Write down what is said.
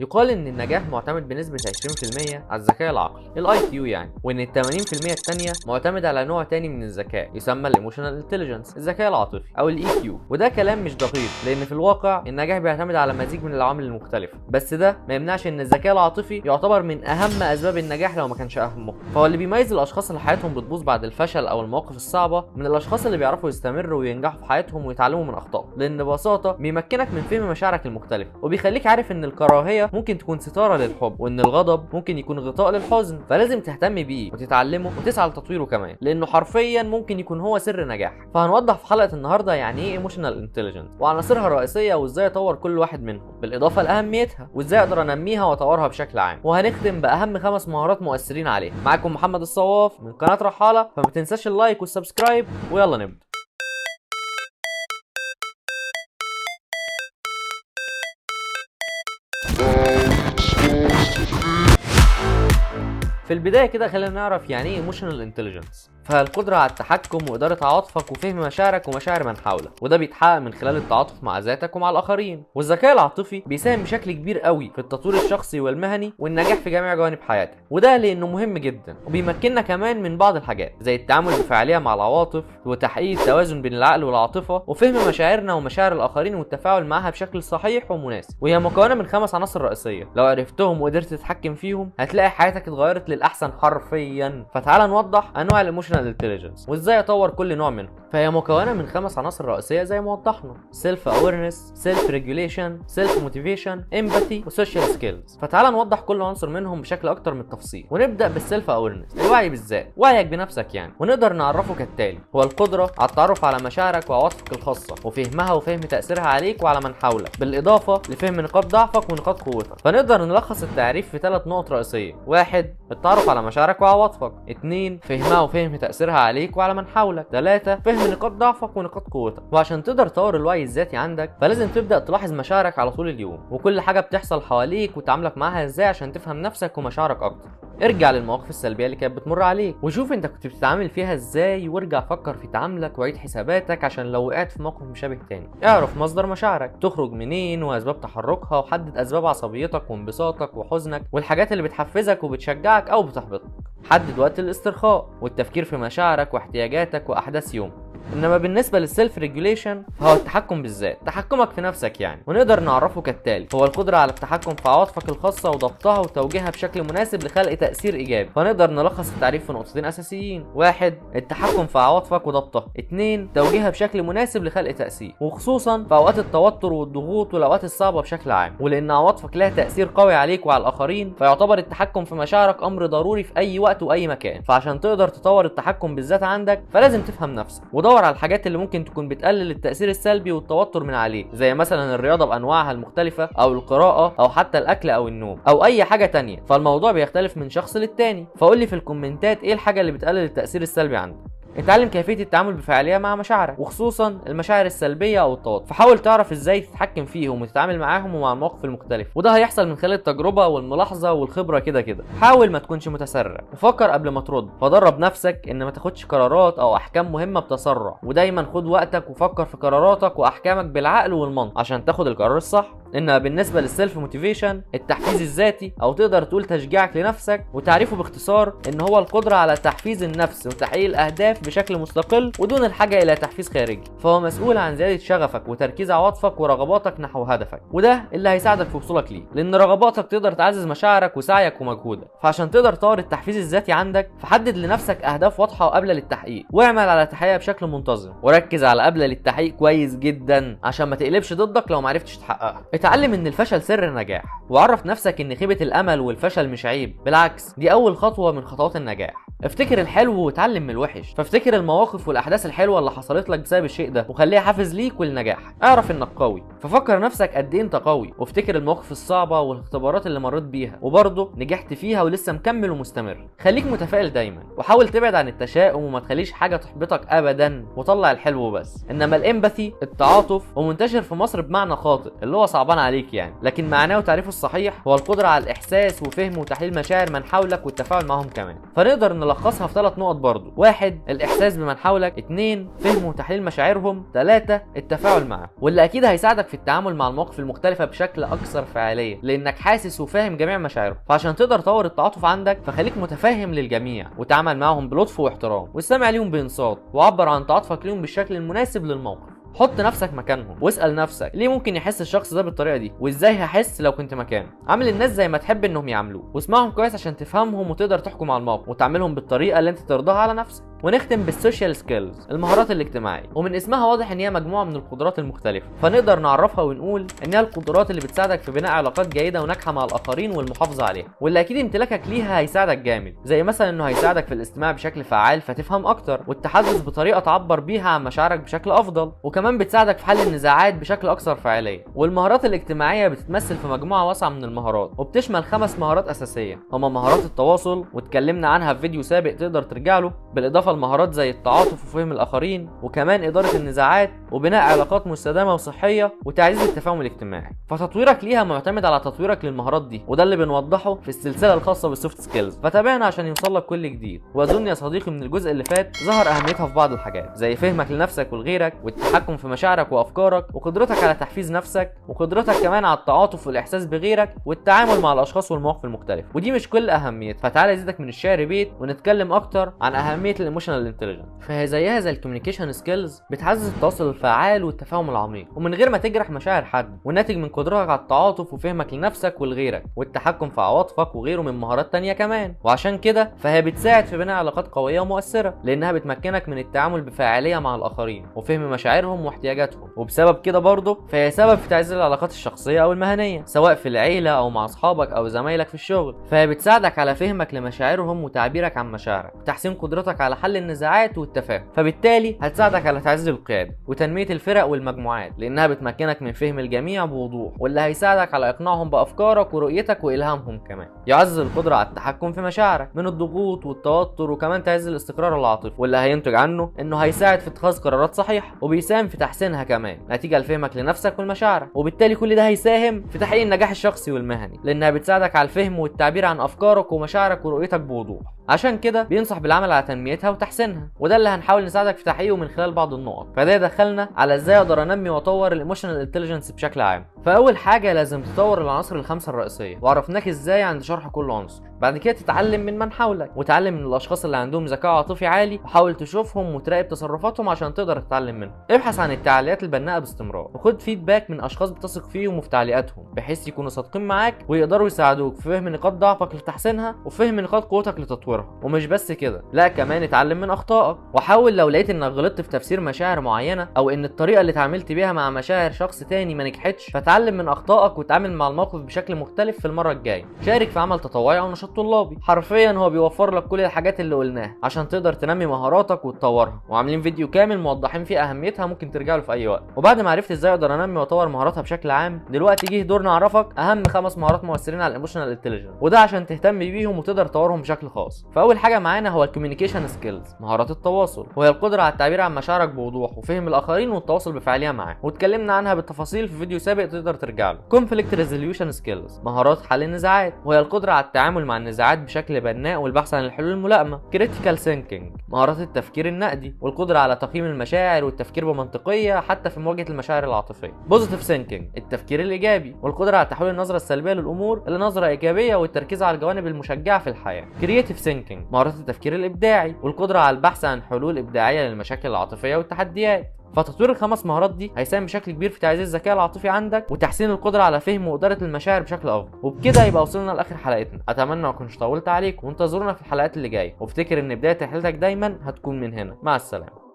يقال ان النجاح معتمد بنسبه 20% على الذكاء العقلي الاي كيو يعني، وان ال 80% الثانيه معتمد على نوع تاني من الذكاء يسمى الايموشنال انتليجنس، الذكاء العاطفي او الاي كيو. وده كلام مش دقيق، لان في الواقع النجاح بيعتمد على مزيج من العوامل المختلفه، بس ده ما يمنعش ان الذكاء العاطفي يعتبر من اهم اسباب النجاح لو ما كانش اهمه. فهو اللي بيميز الاشخاص اللي حياتهم بتبوظ بعد الفشل او المواقف الصعبه من الاشخاص اللي بيعرفوا يستمروا وينجحوا في حياتهم ويتعلموا من اخطائهم، لان ببساطه بيمكنك من فهم مشاعرك المختلفه، وبيخليك عارف ان الكراهيه ممكن تكون ستاره للحب، وان الغضب ممكن يكون غطاء للحزن، فلازم تهتم بيه وتتعلمه وتسعى لتطويره كمان، لانه حرفيا ممكن يكون هو سر النجاح. فهنوضح في حلقه النهارده يعني ايه ايموشنال انتليجنس وعناصرها الرئيسيه وازاي اطور كل واحد منهم، بالاضافه لاهميتها وازاي اقدر انميها واطورها بشكل عام، وهنختم باهم 5 مهارات مؤثرين عليها. معاكم محمد الصواف من قناه رحاله، فما تنساش اللايك والسبسكرايب، ويلا نبدا. في البدايه كده خلينا نعرف يعني ايه ايموشنال انتليجنس. فالقدره على التحكم واداره عواطفك وفهم مشاعرك ومشاعر من حولك، وده بيتحقق من خلال التعاطف مع ذاتك ومع الاخرين. والذكاء العاطفي بيساهم بشكل كبير قوي في التطوير الشخصي والمهني والنجاح في جميع جوانب حياتك، وده لانه مهم جدا وبيمكننا كمان من بعض الحاجات زي التعامل بفاعليه مع العواطف وتحقيق التوازن بين العقل والعاطفه وفهم مشاعرنا ومشاعر الاخرين والتفاعل معها بشكل صحيح ومناسب. وهي مكونه من 5 عناصر رئيسيه، لو عرفتهم وقدرت تتحكم فيهم هتلاقي حياتك اتغيرت للاحسن حرفيا. فتعال نوضح انواع الايموشنال انتليجنس وازاي اطور كل نوع منهم. فهي مكونه من 5 عناصر رئيسيه زي ما وضحنا: سيلف اويرنس، سيلف ريجوليشن، سيلف موتيفيشن، امباثي، وسوشيال سكيلز. فتعال نوضح كل عنصر منهم بشكل اكتر من التفصيل، ونبدا بالسيلف اويرنس، الوعي بالذات، وعيك بنفسك يعني. ونقدر نعرفه كالتالي: هو القدره على التعرف على مشاعرك وعواطفك الخاصه وفهمها وفهم تاثيرها عليك وعلى من حولك، بالاضافه لفهم نقاط ضعفك ونقاط قوتك. فنقدر نلخص التعريف في 3 نقط رئيسيه: 1 التعرف على مشاعرك وعواطفك، 2 فهمها وفهم تاثيرها عليك وعلى من حولك، 3 فهم نقاط ضعفك ونقاط قوتك. وعشان تقدر تطور الوعي الذاتي عندك فلازم تبدا تلاحظ مشاعرك على طول اليوم وكل حاجه بتحصل حواليك وتعاملك معاها ازاي عشان تفهم نفسك ومشاعرك اكتر. ارجع للمواقف السلبيه اللي كانت بتمر عليك وشوف انت كنت بتتعامل فيها ازاي، وارجع فكر في تعاملك وعيد حساباتك عشان لو وقعت في موقف مشابه تاني. اعرف مصدر مشاعرك، تخرج منين واسباب تحركها، وحدد اسباب عصبيتك وانبساطك وحزنك والحاجات اللي بتحفزك وبتشجعك او بتحبطك. حدد وقت الاسترخاء والتفكير في مشاعرك واحتياجاتك واحداث يومك. انما بالنسبه للسيلف ريجوليشن فهو التحكم بالذات، تحكمك في نفسك يعني. ونقدر نعرفه كالتالي: هو القدره على التحكم في عواطفك الخاصه وضبطها وتوجيهها بشكل مناسب لخلق تاثير ايجابي. فنقدر نلخص التعريف في نقطتين اساسيين: 1 التحكم في عواطفك وضبطها، 2 توجيهها بشكل مناسب لخلق تاثير، وخصوصا في اوقات التوتر والضغوط والاوقات الصعبه بشكل عام. ولان عواطفك لها تاثير قوي عليك وعلى الاخرين فيعتبر التحكم في مشاعرك امر ضروري في اي وقت واي مكان. فعشان تقدر تطور التحكم بالذات عندك فلازم تفهم نفسك ودور على الحاجات اللي ممكن تكون بتقلل التأثير السلبي والتوتر من عليه، زي مثلا الرياضة بأنواعها المختلفة أو القراءة أو حتى الأكل أو النوم أو أي حاجة تانية. فالموضوع بيختلف من شخص للتاني. فقول لي في الكومنتات إيه الحاجة اللي بتقلل التأثير السلبي عندك. اتعلم كيفية التعامل بفاعلية مع مشاعرك وخصوصا المشاعر السلبية او التوتر، فحاول تعرف ازاي تتحكم فيهم وتتعامل معاهم ومع المواقف المختلفة، وده هيحصل من خلال التجربة والملاحظة والخبرة كده. حاول ما تكونش متسرع وفكر قبل ما ترد، فدرب نفسك ان ما تاخدش قرارات او احكام مهمة بتسرع، ودايما خد وقتك وفكر في قراراتك واحكامك بالعقل والمنطق عشان تاخد القرار الصح. انها بالنسبة للسيلف موتيفيشن، التحفيز الذاتي او تقدر تقول تشجيعك لنفسك، وتعريفه باختصار ان هو القدرة على تحفيز النفس وتحقيق الاهداف بشكل مستقل ودون الحاجة الى تحفيز خارجي. فهو مسؤول عن زيادة شغفك وتركيز عواطفك ورغباتك نحو هدفك، وده اللي هيساعدك في وصولك ليه، لان رغباتك تقدر تعزز مشاعرك وسعيك ومجهودك. فعشان تقدر تطور التحفيز الذاتي عندك فحدد لنفسك اهداف واضحة وقابلة للتحقيق، واعمل على تحقيقها بشكل منتظم، وركز على قابلة للتحقيق كويس جدا عشان ما تقلبش ضدك لو ما عرفتش تحققها. اتعلم ان الفشل سر النجاح، وعرف نفسك ان خيبة الامل والفشل مش عيب، بالعكس دي اول خطوة من خطوات النجاح. افتكر الحلو واتعلم من الوحش، فافتكر المواقف والاحداث الحلوه اللي حصلت لك بسبب الشيء ده وخليها حافز ليك وللنجاح. اعرف انك قوي ففكر نفسك قد ايه انت قوي، وافتكر المواقف الصعبه والاختبارات اللي مريت بيها وبرضه نجحت فيها ولسه مكمل ومستمر. خليك متفائل دايما وحاول تبعد عن التشاؤم وما تخليش حاجه تحبطك ابدا، وطلع الحلو بس. انما الامباثي، التعاطف، ومنتشر في مصر بمعنى خاطئ اللي هو صعبان عليك يعني، لكن معناه وتعريفه الصحيح هو القدره على الاحساس وفهم وتحليل مشاعر من حولك والتفاعل معهم كمان. فنقدر نلخصها في 3 نقط برضو: 1 الاحساس بمن حولك، 2 فهم وتحليل مشاعرهم، 3 التفاعل معهم. واللي اكيد هيساعدك في التعامل مع المواقف المختلفه بشكل اكثر فعاليه، لانك حاسس وفاهم جميع مشاعرهم. فعشان تقدر تطور التعاطف عندك فخليك متفهم للجميع، وتعامل معهم بلطف واحترام، واستمع ليهم بانصات، وعبر عن تعاطفك ليهم بالشكل المناسب للموقف. حط نفسك مكانهم واسأل نفسك ليه ممكن يحس الشخص ده بالطريقة دي، وازاي هحس لو كنت مكانه. عامل الناس زي ما تحب انهم يعاملوه، واسمعهم كويس عشان تفهمهم وتقدر تحكم على الموقف وتعاملهم بالطريقة اللي انت ترضاها على نفسك. ونختم بالسوشيال سكيلز، المهارات الاجتماعية، ومن اسمها واضح ان هي مجموعة من القدرات المختلفة، فنقدر نعرفها ونقول ان هي القدرات اللي بتساعدك في بناء علاقات جيدة وناجحة مع الاخرين والمحافظة عليها، واللي اكيد امتلاكك ليها هيساعدك جامد. زي مثلا انه هيساعدك في الاستماع بشكل فعال فتفهم اكتر، والتحدث بطريقة تعبر بيها عن مشاعرك بشكل افضل، وكمان بتساعدك في حل النزاعات بشكل اكثر فعالية. والمهارات الاجتماعية بتتمثل في مجموعة واسعة من المهارات، وبتشمل 5 مهارات اساسية، هما مهارات التواصل واتكلمنا عنها في فيديو سابق تقدر ترجع له، بالاضافة لمهارات زي التعاطف وفهم الاخرين، وكمان ادارة النزاعات، وبناء علاقات مستدامة وصحية، وتعزيز التفاهم الاجتماعي. فتطويرك ليها معتمد على تطويرك للمهارات دي، وده اللي بنوضحه في السلسلة الخاصة بالسوفت سكيلز. فتابعنا عشان يوصلك كل جديد. واظن يا صديقي من الجزء اللي فات ظهر اهميتها في بعض الحاجات، زي فهمك لنفسك ولغيرك، والتحكم في مشاعرك وافكارك، وقدرتك على تحفيز نفسك، وقدرتك كمان على التعاطف والاحساس بغيرك، والتعامل مع الاشخاص والمواقف المختلفة. ودي مش كل اهميتها، فتعالى ازيدك من الشعر بيت ونتكلم اكتر عن اهمية الايموشنال انتليجنس. فهي زيها زي الكوميونيكيشن سكيلز، بتعزز التواصل الفعال والتفاهم العميق، ومن غير ما تجرح مشاعر حد، والناتج من قدرتك على التعاطف وفهمك لنفسك ولغيرك، والتحكم في عواطفك، وغيره من مهارات تانية كمان. وعشان كده فهي بتساعد في بناء علاقات قوية ومؤثرة، لانها بتمكنك من التعامل بفاعلية مع الاخرين وفهم مشاعرهم واحتياجاتهم. وبسبب كده برضه فهي سبب في تعزيز العلاقات الشخصية او المهنية، سواء في العيلة او مع اصحابك او زمايلك في الشغل. فهي بتساعدك على فهمك لمشاعرهم وتعبيرك عن مشاعرك، وتحسين قدرتك على حل النزاعات والتفاهم. فبالتالي هتساعدك على تعزيز القيادة وتنمية الفرق والمجموعات، لانها بتمكنك من فهم الجميع بوضوح، واللي هيساعدك على اقناعهم بافكارك ورؤيتك والهامهم. كمان يعزز القدرة على التحكم في مشاعرك من الضغوط والتوتر، وكمان تعزز الاستقرار العاطفي، واللي هينتج عنه انه هيساعد في اتخاذ قرارات صحيحة، وبيساهم في تحسينها كمان نتيجة لفهمك لنفسك والمشاعر. وبالتالي كل ده هيساهم في تحقيق النجاح الشخصي والمهني، لانها بتساعدك على الفهم والتعبير عن افكارك ومشاعرك ورؤيتك بوضوح. عشان كده بينصح بالعمل على تنميتها وتحسينها، وده اللي هنحاول نساعدك في تحقيقه من خلال بعض النقط. فده يدخلنا على ازاي اقدر انمي واطور الايموشنال انتليجنس بشكل عام. فاول حاجه لازم تطور العناصر ال5 الرئيسيه، وعرفناك ازاي عند شرح كل عنصر. بعد كده تتعلم من حولك، وتعلم من الاشخاص اللي عندهم ذكاء عاطفي عالي، وحاول تشوفهم وتراقب تصرفاتهم عشان تقدر تتعلم منهم. ابحث عن التعليقات البناءه باستمرار، وخد فيدباك من اشخاص بتثق فيهم وفي تعليقاتهم، بحيث يكونوا صادقين معاك ويقدروا يساعدوك في فهم نقاط ضعفك لتحسينها، وفهم نقاط قوتك لتطويرها. ومش بس كده، لا كمان اتعلم من اخطائك، وحاول لو لقيت انك غلطت في تفسير مشاعر معينه، او ان الطريقه اللي اتعاملت بيها مع مشاعر شخص تاني ما نجحتش، فتعلم من اخطائك وتعامل مع الموقف بشكل مختلف في المره الجايه. شارك في عمل تطوعي او نشاط طلابي، حرفيا هو بيوفر لك كل الحاجات اللي قلناها عشان تقدر تنمي مهاراتك وتطورها، وعاملين فيديو كامل موضحين فيه اهميتها، ممكن ترجع له في اي وقت. وبعد ما عرفت ازاي اقدر انمي واطور مهاراتها بشكل عام، دلوقتي جه دورنا اعرفك اهم 5 مهارات مؤثرين على الايموشنال انتليجنس، وده عشان تهتم بيهم وتقدر تطورهم بشكل خاص. فاول حاجه معانا هو الكوميونيكيشن سكيلز، مهارات التواصل، وهي القدره على التعبير عن مشاعرك بوضوح وفهم الاخرين والتواصل بفاعليه معاهم، واتكلمنا عنها بالتفاصيل في فيديو سابق تقدر ترجع له. كونفليكت ريزوليوشن سكيلز، مهارات حل النزاعات، وهي القدره على التعامل مع النزاعات بشكل بناء والبحث عن الحلول الملائمه. كريتيكال ثينكينج، مهارات التفكير النقدي، والقدره على تقييم المشاعر والتفكير بمنطقيه حتى في مواجهه المشاعر العاطفيه. بوزيتيف ثينكينج، التفكير الايجابي، والقدره على تحويل النظره السلبيه للامور الى نظره ايجابيه والتركيز على الجوانب المشجعه في الحياه. كرييتيف ثينكينج، مهارات التفكير الابداعي، والقدره على البحث عن حلول ابداعيه للمشاكل العاطفيه والتحديات. فتطوير ال5 مهارات دي هيساهم بشكل كبير في تعزيز الذكاء العاطفي عندك، وتحسين القدره على فهم واداره المشاعر بشكل افضل. وبكده يبقى وصلنا لاخر حلقتنا. اتمنى ما اكونش طولت عليك، وانتظرونا في الحلقات اللي جايه، وافتكر ان بدايه رحلتك دايما هتكون من هنا. مع السلامه.